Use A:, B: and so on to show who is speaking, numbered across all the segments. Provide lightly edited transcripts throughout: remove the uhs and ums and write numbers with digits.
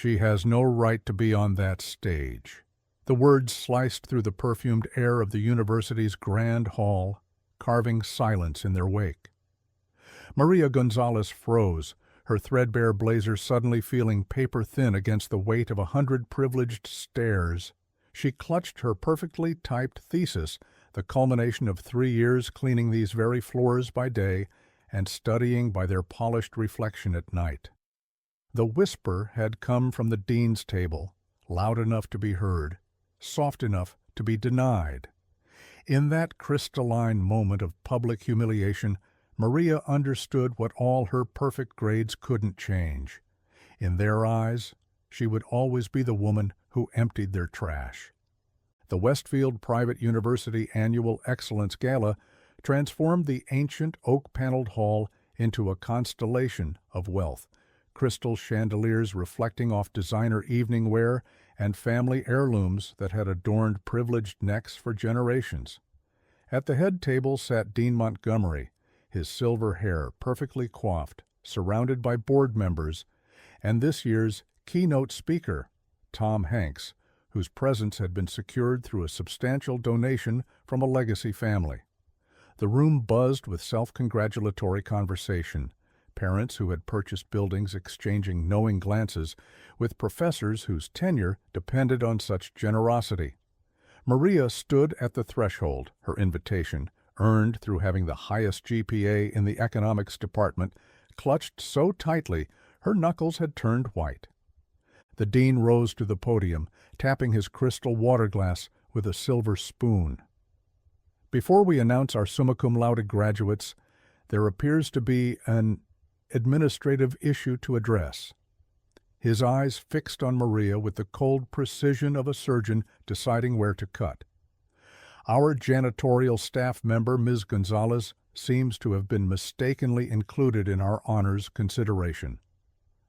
A: She has no right to be on that stage. The words sliced through the perfumed air of the university's grand hall, carving silence in their wake. Maria Gonzalez froze, her threadbare blazer suddenly feeling paper-thin against the weight of 100 privileged stares. She clutched her perfectly typed thesis, the culmination of 3 years cleaning these very floors by day and studying by their polished reflection at night. The whisper had come from the dean's table, loud enough to be heard, soft enough to be denied. In that crystalline moment of public humiliation, Maria understood what all her perfect grades couldn't change. In their eyes, she would always be the woman who emptied their trash. The Westfield Private University annual Excellence Gala transformed the ancient oak-paneled hall into a constellation of wealth, crystal chandeliers reflecting off designer evening wear and family heirlooms that had adorned privileged necks for generations. At the head table sat Dean Montgomery, his silver hair perfectly coiffed, surrounded by board members, and this year's keynote speaker, Tom Hanks, whose presence had been secured through a substantial donation from a legacy family. The room buzzed with self-congratulatory conversation, parents who had purchased buildings exchanging knowing glances with professors whose tenure depended on such generosity. Maria stood at the threshold, her invitation, earned through having the highest GPA in the economics department, clutched so tightly her knuckles had turned white. The dean rose to the podium, tapping his crystal water glass with a silver spoon. Before we announce our summa cum laude graduates, there appears to be an administrative issue to address. His eyes fixed on Maria with the cold precision of a surgeon deciding where to cut. Our janitorial staff member, Ms. Gonzalez, seems to have been mistakenly included in our honors consideration.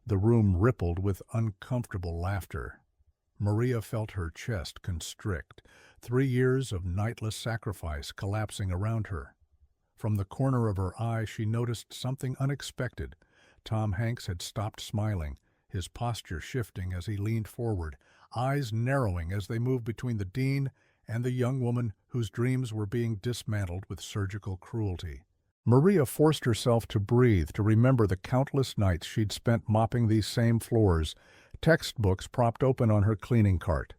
A: The room rippled with uncomfortable laughter. Maria felt her chest constrict, 3 years of nightless sacrifice collapsing around her. From the corner of her eye she noticed something unexpected. Tom Hanks had stopped smiling, his posture shifting as he leaned forward, eyes narrowing as they moved between the dean and the young woman whose dreams were being dismantled with surgical cruelty. Maria forced herself to breathe, to remember the countless nights she'd spent mopping these same floors, textbooks propped open on her cleaning cart.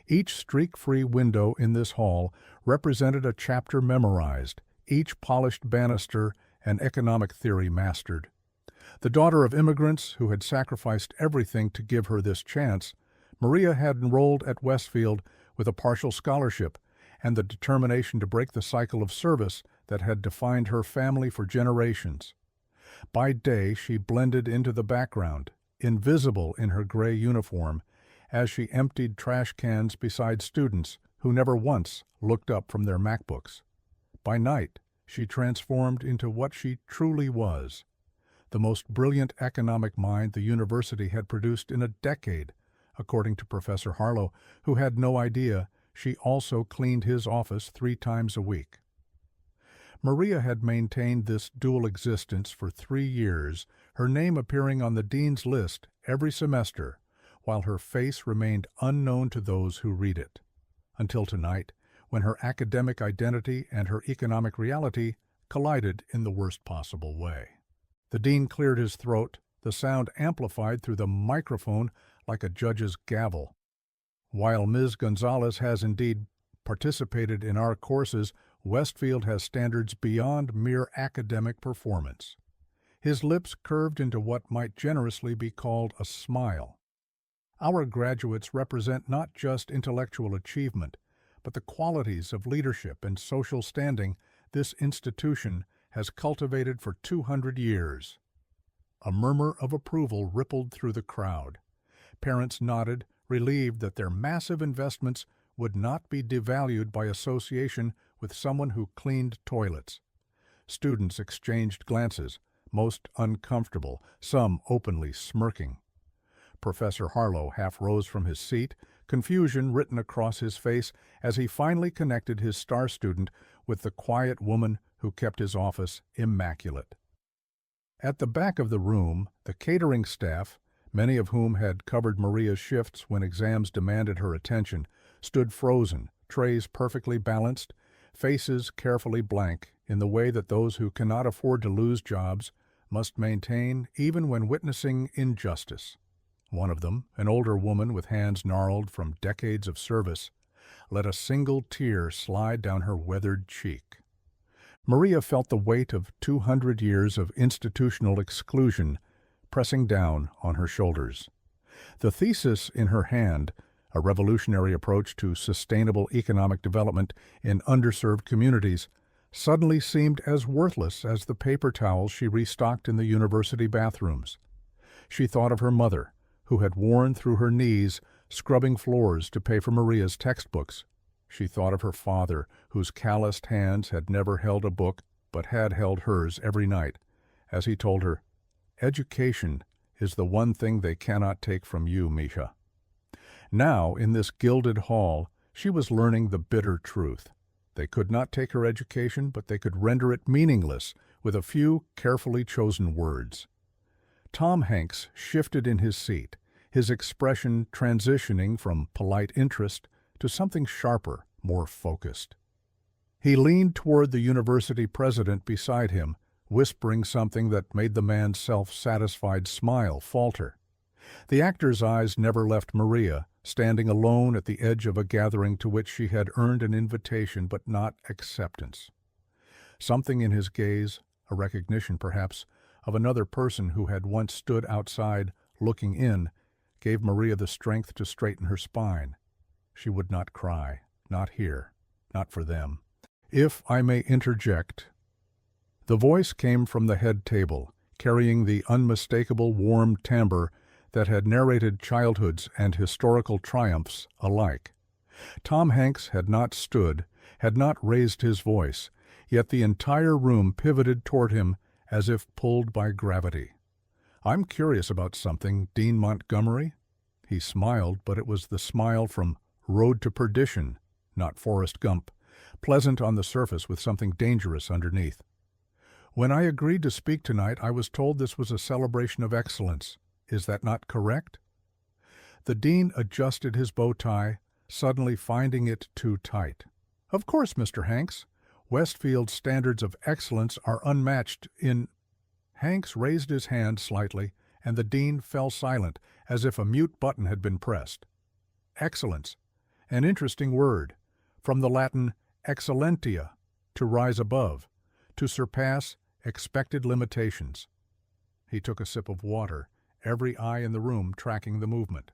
A: Each streak-free window in this hall represented a chapter memorized, each polished banister an economic theory mastered. The daughter of immigrants who had sacrificed everything to give her this chance, Maria had enrolled at Westfield with a partial scholarship and the determination to break the cycle of service that had defined her family for generations. By day, she blended into the background, invisible in her gray uniform, as she emptied trash cans beside students who never once looked up from their MacBooks. By night, she transformed into what she truly was, the most brilliant economic mind the university had produced in a decade, according to Professor Harlow, who had no idea she also cleaned his office 3 times a week. Maria had maintained this dual existence for 3 years, her name appearing on the dean's list every semester, while her face remained unknown to those who read it. Until tonight, when her academic identity and her economic reality collided in the worst possible way. The dean cleared his throat, the sound amplified through the microphone like a judge's gavel. While Ms. Gonzalez has indeed participated in our courses, Westfield has standards beyond mere academic performance. His lips curved into what might generously be called a smile. Our graduates represent not just intellectual achievement, but the qualities of leadership and social standing this institution has cultivated for 200 years. A murmur of approval rippled through the crowd. Parents nodded, relieved that their massive investments would not be devalued by association with someone who cleaned toilets. Students exchanged glances, most uncomfortable, some openly smirking. Professor Harlow half rose from his seat, confusion written across his face as he finally connected his star student with the quiet woman who kept his office immaculate. At the back of the room, the catering staff, many of whom had covered Maria's shifts when exams demanded her attention, stood frozen, trays perfectly balanced, faces carefully blank, in the way that those who cannot afford to lose jobs must maintain even when witnessing injustice. One of them, an older woman with hands gnarled from decades of service, let a single tear slide down her weathered cheek. Maria felt the weight of 200 years of institutional exclusion pressing down on her shoulders. The thesis in her hand, a revolutionary approach to sustainable economic development in underserved communities, suddenly seemed as worthless as the paper towels she restocked in the university bathrooms. She thought of her mother, who had worn through her knees scrubbing floors to pay for Maria's textbooks. She thought of her father, whose calloused hands had never held a book but had held hers every night, as he told her, "Education is the one thing they cannot take from you, Misha." Now, in this gilded hall, she was learning the bitter truth. They could not take her education, but they could render it meaningless with a few carefully chosen words. Tom Hanks shifted in his seat, his expression transitioning from polite interest to something sharper, more focused. He leaned toward the university president beside him, whispering something that made the man's self-satisfied smile falter. The actor's eyes never left Maria, standing alone at the edge of a gathering to which she had earned an invitation but not acceptance. Something in his gaze, a recognition perhaps, of another person who had once stood outside, looking in, gave Maria the strength to straighten her spine. She would not cry, not here, not for them. "If I may interject." The voice came from the head table, carrying the unmistakable warm timbre that had narrated childhoods and historical triumphs alike. Tom Hanks had not stood, had not raised his voice, yet the entire room pivoted toward him as if pulled by gravity. "I'm curious about something, Dean Montgomery." He smiled, but it was the smile from Road to Perdition, not Forrest Gump, pleasant on the surface with something dangerous underneath. "When I agreed to speak tonight, I was told this was a celebration of excellence. Is that not correct?" The dean adjusted his bow tie, suddenly finding it too tight. "Of course, Mr. Hanks. Westfield's standards of excellence are unmatched in—" Hanks raised his hand slightly, and the dean fell silent, as if a mute button had been pressed. "Excellence. An interesting word. From the Latin excellentia, to rise above, to surpass expected limitations." He took a sip of water, every eye in the room tracking the movement.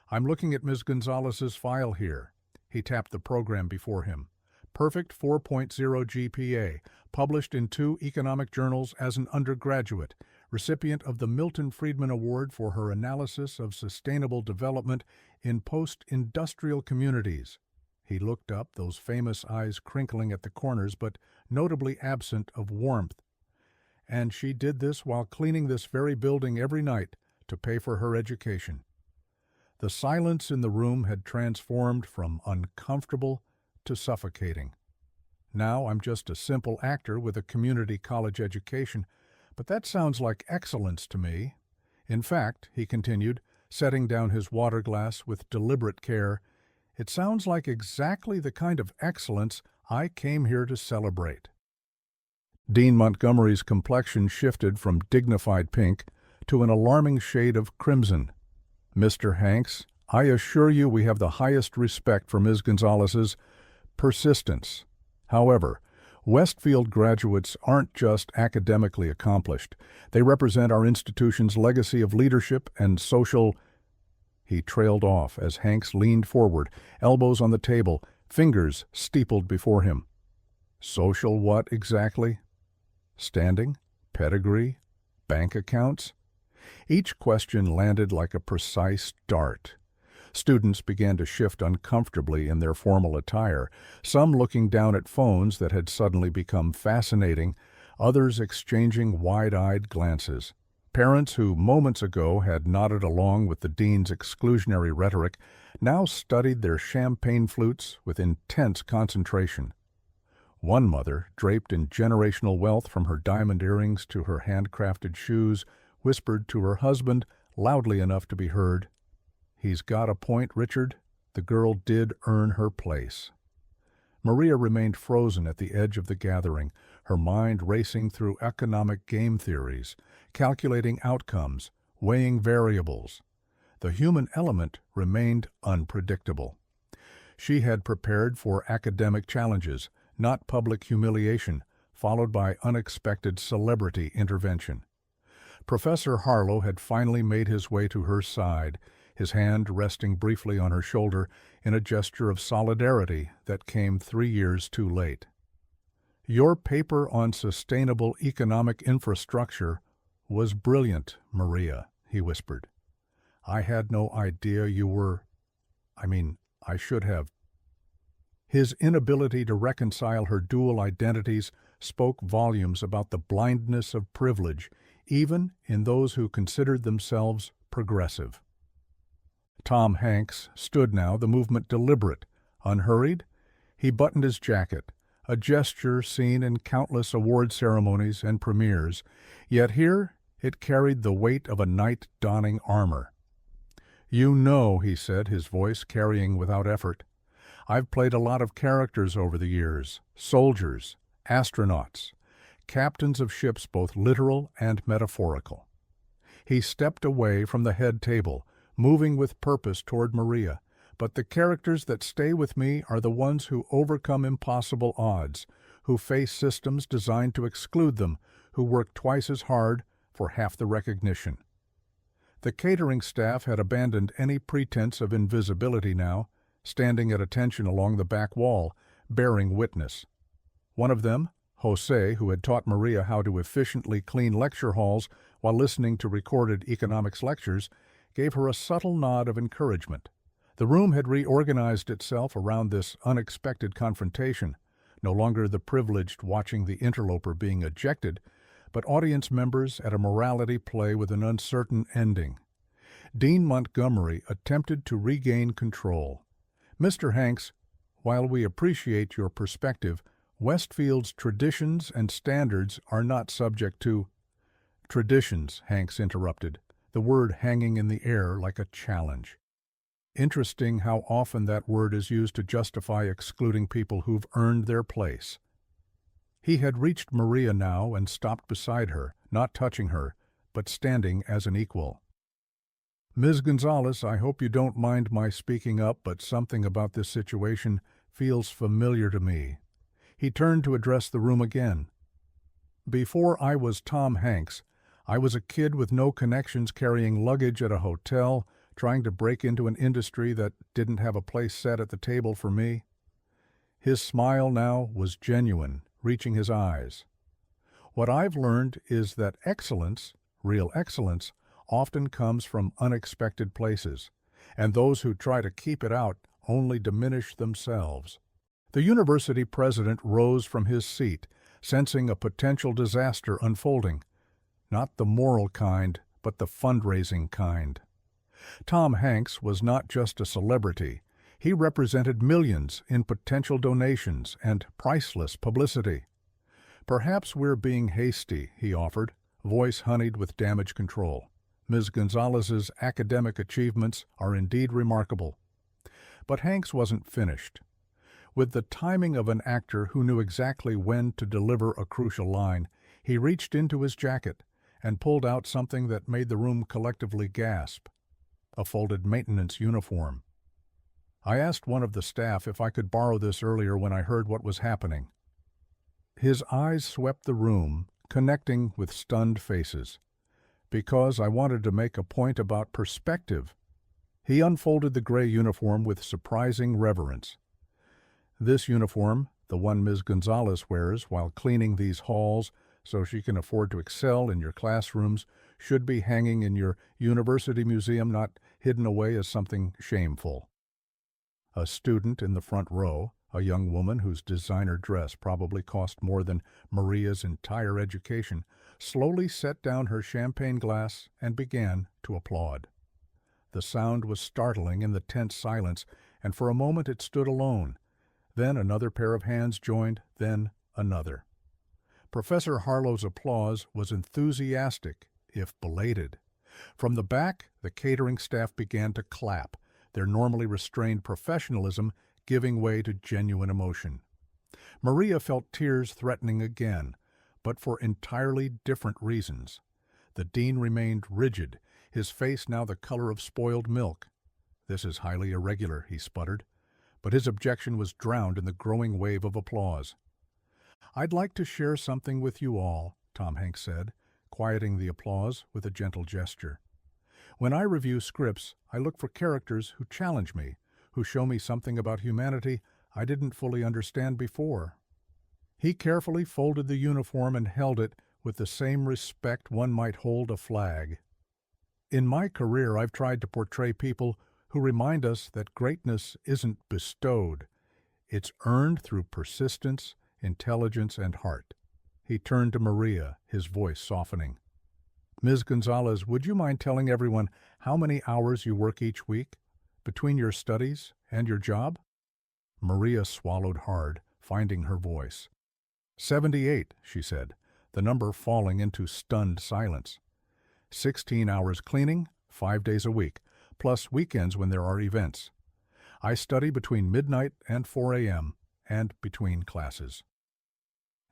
A: "I'm looking at Ms. Gonzalez's file here." He tapped the program before him. "Perfect 4.0 GPA, published in 2 economic journals as an undergraduate, recipient of the Milton Friedman Award for her analysis of sustainable development in post-industrial communities." He looked up, those famous eyes crinkling at the corners but notably absent of warmth. "And she did this while cleaning this very building every night to pay for her education." The silence in the room had transformed from uncomfortable to suffocating. "Now I'm just a simple actor with a community college education, but that sounds like excellence to me. In fact," he continued, setting down his water glass with deliberate care, "it sounds like exactly the kind of excellence I came here to celebrate." Dean Montgomery's complexion shifted from dignified pink to an alarming shade of crimson. "Mr. Hanks, I assure you we have the highest respect for Ms. Gonzalez's persistence. However, Westfield graduates aren't just academically accomplished. They represent our institution's legacy of leadership and social—" He trailed off as Hanks leaned forward, elbows on the table, fingers steepled before him. "Social what exactly? Standing? Pedigree? Bank accounts?" Each question landed like a precise dart. Students began to shift uncomfortably in their formal attire, some looking down at phones that had suddenly become fascinating, others exchanging wide-eyed glances. Parents who moments ago had nodded along with the dean's exclusionary rhetoric now studied their champagne flutes with intense concentration. One mother, draped in generational wealth from her diamond earrings to her handcrafted shoes, whispered to her husband, loudly enough to be heard. "He's got a point, Richard. The girl did earn her place." Maria remained frozen at the edge of the gathering, her mind racing through economic game theories, calculating outcomes, weighing variables. The human element remained unpredictable. She had prepared for academic challenges, not public humiliation, followed by unexpected celebrity intervention. Professor Harlow had finally made his way to her side, his hand resting briefly on her shoulder in a gesture of solidarity that came 3 years too late. "Your paper on sustainable economic infrastructure was brilliant, Maria," he whispered. "I had no idea you were... I should have." His inability to reconcile her dual identities spoke volumes about the blindness of privilege, even in those who considered themselves progressive. Tom Hanks stood now, the movement deliberate, unhurried. He buttoned his jacket, a gesture seen in countless award ceremonies and premieres, yet here it carried the weight of a knight donning armor. "You know," he said, his voice carrying without effort, "I've played a lot of characters over the years, soldiers, astronauts, captains of ships both literal and metaphorical." He stepped away from the head table, moving with purpose toward Maria. "But the characters that stay with me are the ones who overcome impossible odds, who face systems designed to exclude them, who work twice as hard for half the recognition." The catering staff had abandoned any pretense of invisibility now, standing at attention along the back wall, bearing witness. One of them, Jose, who had taught Maria how to efficiently clean lecture halls while listening to recorded economics lectures, gave her a subtle nod of encouragement. The room had reorganized itself around this unexpected confrontation, no longer the privileged watching the interloper being ejected, but audience members at a morality play with an uncertain ending. Dean Montgomery attempted to regain control. "Mr. Hanks, while we appreciate your perspective, Westfield's traditions and standards are not subject to..." "Traditions," Hanks interrupted, the word hanging in the air like a challenge. "Interesting how often that word is used to justify excluding people who've earned their place." He had reached Maria now and stopped beside her, not touching her, but standing as an equal. "Ms. Gonzalez, I hope you don't mind my speaking up, but something about this situation feels familiar to me." He turned to address the room again. "Before I was Tom Hanks, I was a kid with no connections carrying luggage at a hotel, trying to break into an industry that didn't have a place set at the table for me." His smile now was genuine, reaching his eyes. "What I've learned is that excellence, real excellence, often comes from unexpected places, and those who try to keep it out only diminish themselves." The university president rose from his seat, sensing a potential disaster unfolding. Not the moral kind, but the fundraising kind. Tom Hanks was not just a celebrity. He represented millions in potential donations and priceless publicity. "Perhaps we're being hasty," he offered, voice honeyed with damage control. "Ms. Gonzalez's academic achievements are indeed remarkable." But Hanks wasn't finished. With the timing of an actor who knew exactly when to deliver a crucial line, he reached into his jacket and pulled out something that made the room collectively gasp: a folded maintenance uniform. "I asked one of the staff if I could borrow this earlier when I heard what was happening." His eyes swept the room, connecting with stunned faces. "Because I wanted to make a point about perspective." He unfolded the gray uniform with surprising reverence. "This uniform, the one Ms. Gonzalez wears while cleaning these halls so she can afford to excel in your classrooms, should be hanging in your university museum, not hidden away as something shameful." A student in the front row, a young woman whose designer dress probably cost more than Maria's entire education, slowly set down her champagne glass and began to applaud. The sound was startling in the tense silence, and for a moment it stood alone. Then another pair of hands joined, then another. Professor Harlow's applause was enthusiastic, if belated. From the back, the catering staff began to clap, their normally restrained professionalism giving way to genuine emotion. Maria felt tears threatening again, but for entirely different reasons. The dean remained rigid, his face now the color of spoiled milk. "This is highly irregular," he sputtered, but his objection was drowned in the growing wave of applause. "I'd like to share something with you all," Tom Hanks said, quieting the applause with a gentle gesture. "When I review scripts, I look for characters who challenge me, who show me something about humanity I didn't fully understand before." He carefully folded the uniform and held it with the same respect one might hold a flag. "In my career, I've tried to portray people who remind us that greatness isn't bestowed. It's earned through persistence, intelligence, and heart." He turned to Maria, his voice softening. "Ms. Gonzalez, would you mind telling everyone how many hours you work each week, between your studies and your job?" Maria swallowed hard, finding her voice. 78, she said, the number falling into stunned silence. 16 hours cleaning, 5 days a week, plus weekends when there are events. I study between midnight and 4 a.m., and between classes.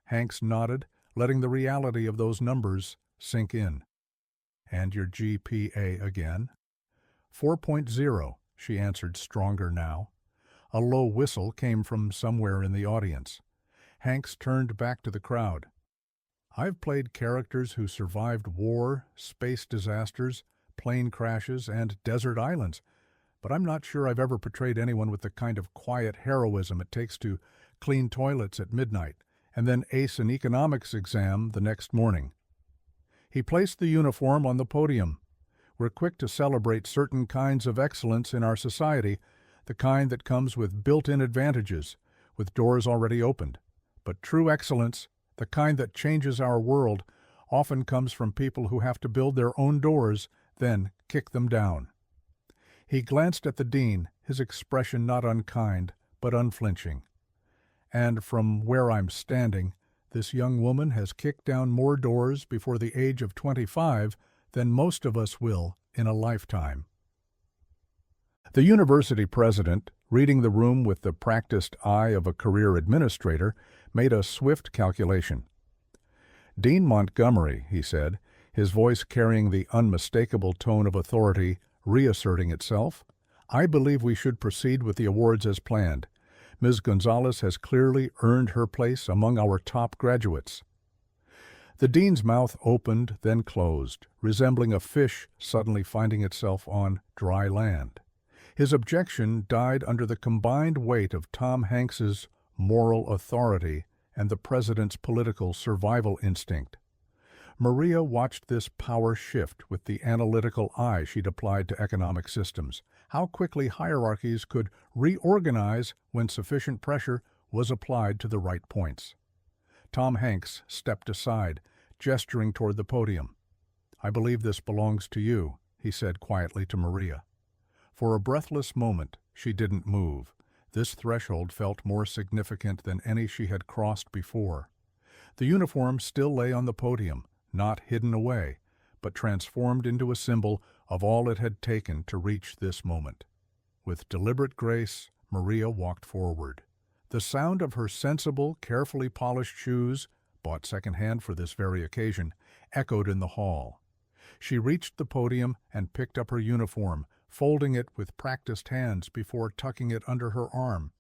A: Hanks nodded, letting the reality of those numbers sink in. "And your GPA again?" 4.0, she answered, stronger now. A low whistle came from somewhere in the audience. Hanks turned back to the crowd. "I've played characters who survived war, space disasters, plane crashes, and desert islands, but I'm not sure I've ever portrayed anyone with the kind of quiet heroism it takes to clean toilets at midnight and then ace an economics exam the next morning." He placed the uniform on the podium. "We're quick to celebrate certain kinds of excellence in our society, the kind that comes with built-in advantages, with doors already opened. But true excellence, the kind that changes our world, often comes from people who have to build their own doors, then kick them down." He glanced at the dean, his expression not unkind, but unflinching. "And from where I'm standing, this young woman has kicked down more doors before the age of 25 than most of us will in a lifetime." The university president, reading the room with the practiced eye of a career administrator, made a swift calculation. "Dean Montgomery," he said, his voice carrying the unmistakable tone of authority reasserting itself, "I believe we should proceed with the awards as planned. Ms. Gonzalez has clearly earned her place among our top graduates." The dean's mouth opened, then closed, resembling a fish suddenly finding itself on dry land. His objection died under the combined weight of Tom Hanks's moral authority and the president's political survival instinct. Maria watched this power shift with the analytical eye she'd applied to economic systems, how quickly hierarchies could reorganize when sufficient pressure was applied to the right points. Tom Hanks stepped aside, gesturing toward the podium. "I believe this belongs to you," he said quietly to Maria. For a breathless moment, she didn't move. This threshold felt more significant than any she had crossed before. The uniform still lay on the podium, not hidden away, but transformed into a symbol of all it had taken to reach this moment. With deliberate grace, Maria walked forward. The sound of her sensible, carefully polished shoes, bought secondhand for this very occasion, echoed in the hall. She reached the podium and picked up her uniform, folding it with practiced hands before tucking it under her arm.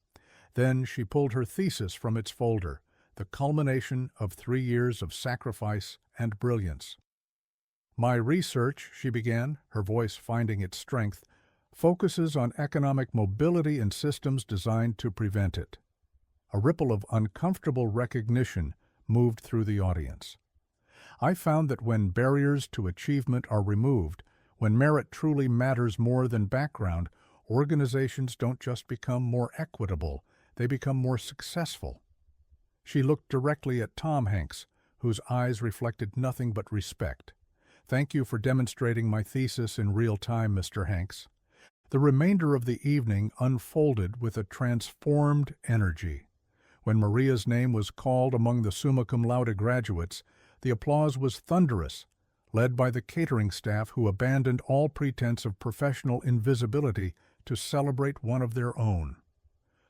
A: Then she pulled her thesis from its folder, the culmination of 3 years of sacrifice and brilliance. "My research," she began, her voice finding its strength, "focuses on economic mobility and systems designed to prevent it." A ripple of uncomfortable recognition moved through the audience. "I found that when barriers to achievement are removed, when merit truly matters more than background, organizations don't just become more equitable, they become more successful." She looked directly at Tom Hanks, whose eyes reflected nothing but respect. "Thank you for demonstrating my thesis in real time, Mr. Hanks." The remainder of the evening unfolded with a transformed energy. When Maria's name was called among the summa cum laude graduates, the applause was thunderous, led by the catering staff who abandoned all pretense of professional invisibility to celebrate one of their own.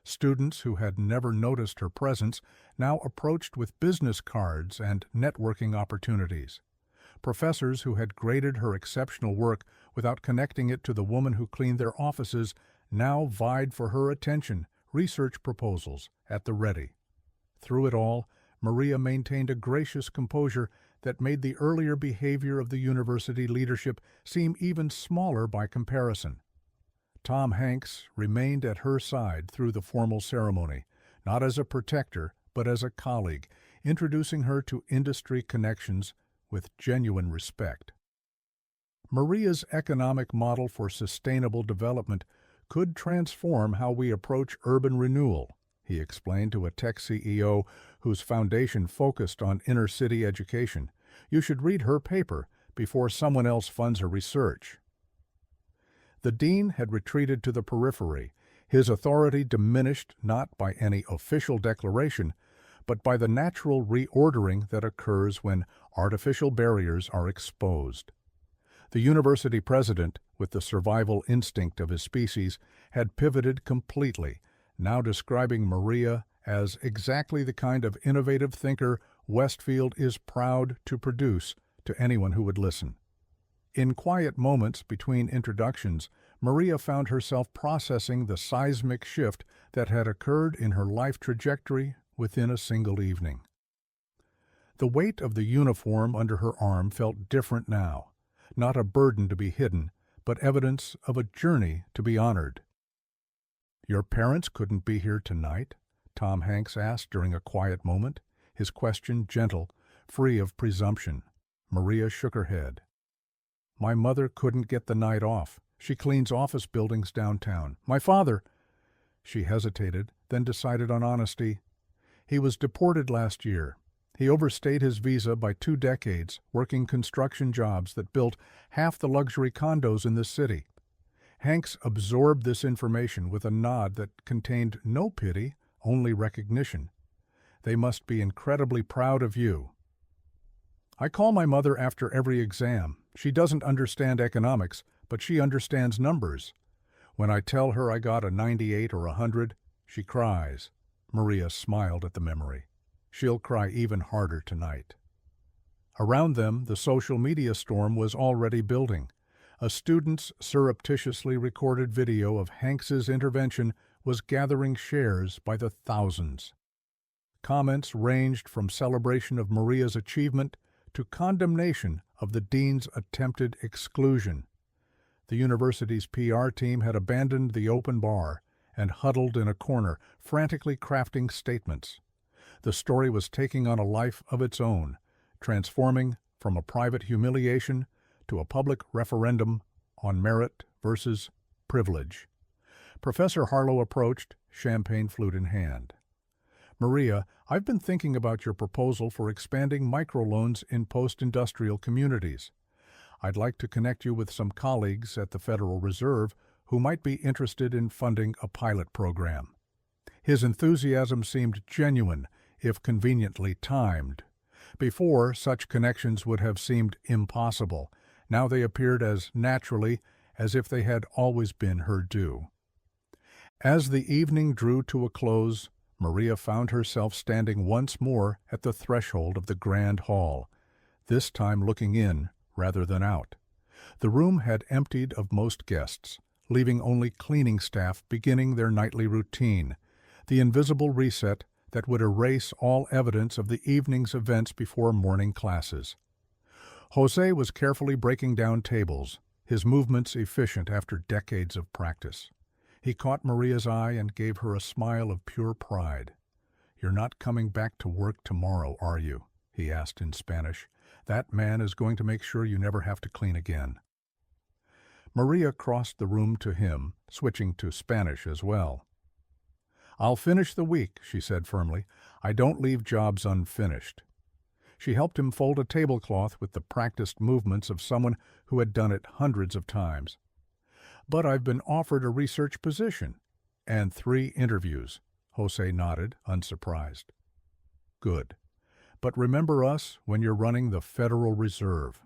A: Students who had never noticed her presence now approached with business cards and networking opportunities. Professors who had graded her exceptional work without connecting it to the woman who cleaned their offices now vied for her attention, research proposals at the ready. Through it all, Maria maintained a gracious composure that made the earlier behavior of the university leadership seem even smaller by comparison. Tom Hanks remained at her side through the formal ceremony, not as a protector, but as a colleague, introducing her to industry connections with genuine respect. Maria's economic model for sustainable development could transform how we approach urban renewal, he explained to a tech CEO whose foundation focused on inner-city education. You should read her paper before someone else funds her research. The dean had retreated to the periphery, his authority diminished not by any official declaration, but by the natural reordering that occurs when artificial barriers are exposed. The university president, with the survival instinct of his species, had pivoted completely, now describing Maria as exactly the kind of innovative thinker Westfield is proud to produce to anyone who would listen. In quiet moments between introductions, Maria found herself processing the seismic shift that had occurred in her life trajectory within a single evening. The weight of the uniform under her arm felt different now, not a burden to be hidden, but evidence of a journey to be honored. "Your parents couldn't be here tonight?" Tom Hanks asked during a quiet moment, his question gentle, free of presumption. Maria shook her head. "My mother couldn't get the night off. She cleans office buildings downtown. My father—" She hesitated, then decided on honesty. "He was deported last year. He overstayed his visa by 2 decades, working construction jobs that built half the luxury condos in this city." Hanks absorbed this information with a nod that contained no pity, only recognition. "They must be incredibly proud of you." "I call my mother after every exam. She doesn't understand economics, but she understands numbers. When I tell her I got a 98 or 100, she cries." Maria smiled at the memory. "She'll cry even harder tonight." Around them, the social media storm was already building. A student's surreptitiously recorded video of Hanks's intervention was gathering shares by the thousands. Comments ranged from celebration of Maria's achievement to condemnation of the dean's attempted exclusion. The university's PR team had abandoned the open bar and huddled in a corner, frantically crafting statements. The story was taking on a life of its own, transforming from a private humiliation to a public referendum on merit versus privilege. Professor Harlow approached, champagne flute in hand. "Maria, I've been thinking about your proposal for expanding microloans in post-industrial communities. I'd like to connect you with some colleagues at the Federal Reserve who might be interested in funding a pilot program." His enthusiasm seemed genuine, if conveniently timed. Before, such connections would have seemed impossible. Now they appeared as naturally as if they had always been her due. As the evening drew to a close, Maria found herself standing once more at the threshold of the grand hall, this time looking in rather than out. The room had emptied of most guests, leaving only cleaning staff beginning their nightly routine, the invisible reset that would erase all evidence of the evening's events before morning classes. Jose was carefully breaking down tables, his movements efficient after decades of practice. He caught Maria's eye and gave her a smile of pure pride. "You're not coming back to work tomorrow, are you?" he asked in Spanish. "That man is going to make sure you never have to clean again." Maria crossed the room to him, switching to Spanish as well. "I'll finish the week," she said firmly. "I don't leave jobs unfinished." She helped him fold a tablecloth with the practiced movements of someone who had done it hundreds of times. "But I've been offered a research position." "And 3 interviews." Jose nodded, unsurprised. "Good. But remember us when you're running the Federal Reserve."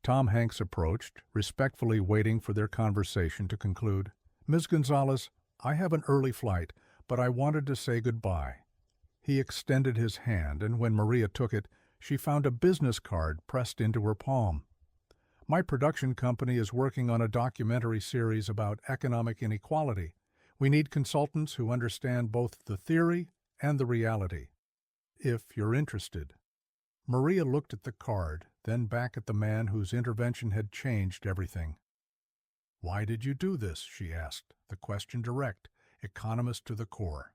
A: Tom Hanks approached, respectfully waiting for their conversation to conclude. "Ms. Gonzalez, I have an early flight, but I wanted to say goodbye." He extended his hand, and when Maria took it, she found a business card pressed into her palm. "My production company is working on a documentary series about economic inequality. We need consultants who understand both the theory and the reality. If you're interested." Maria looked at the card, then back at the man whose intervention had changed everything. "Why did you do this?" she asked, the question direct, economist to the core.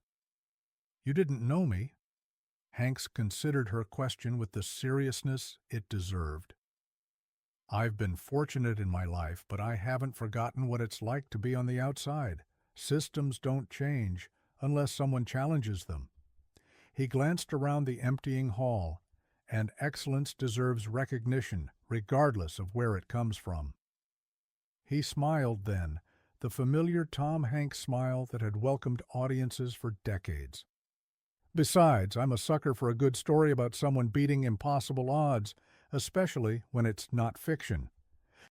A: "You didn't know me." Hanks considered her question with the seriousness it deserved. "I've been fortunate in my life, but I haven't forgotten what it's like to be on the outside. Systems don't change unless someone challenges them." He glanced around the emptying hall, and excellence deserves recognition, regardless of where it comes from. He smiled then, the familiar Tom Hanks smile that had welcomed audiences for decades. "Besides, I'm a sucker for a good story about someone beating impossible odds, especially when it's not fiction."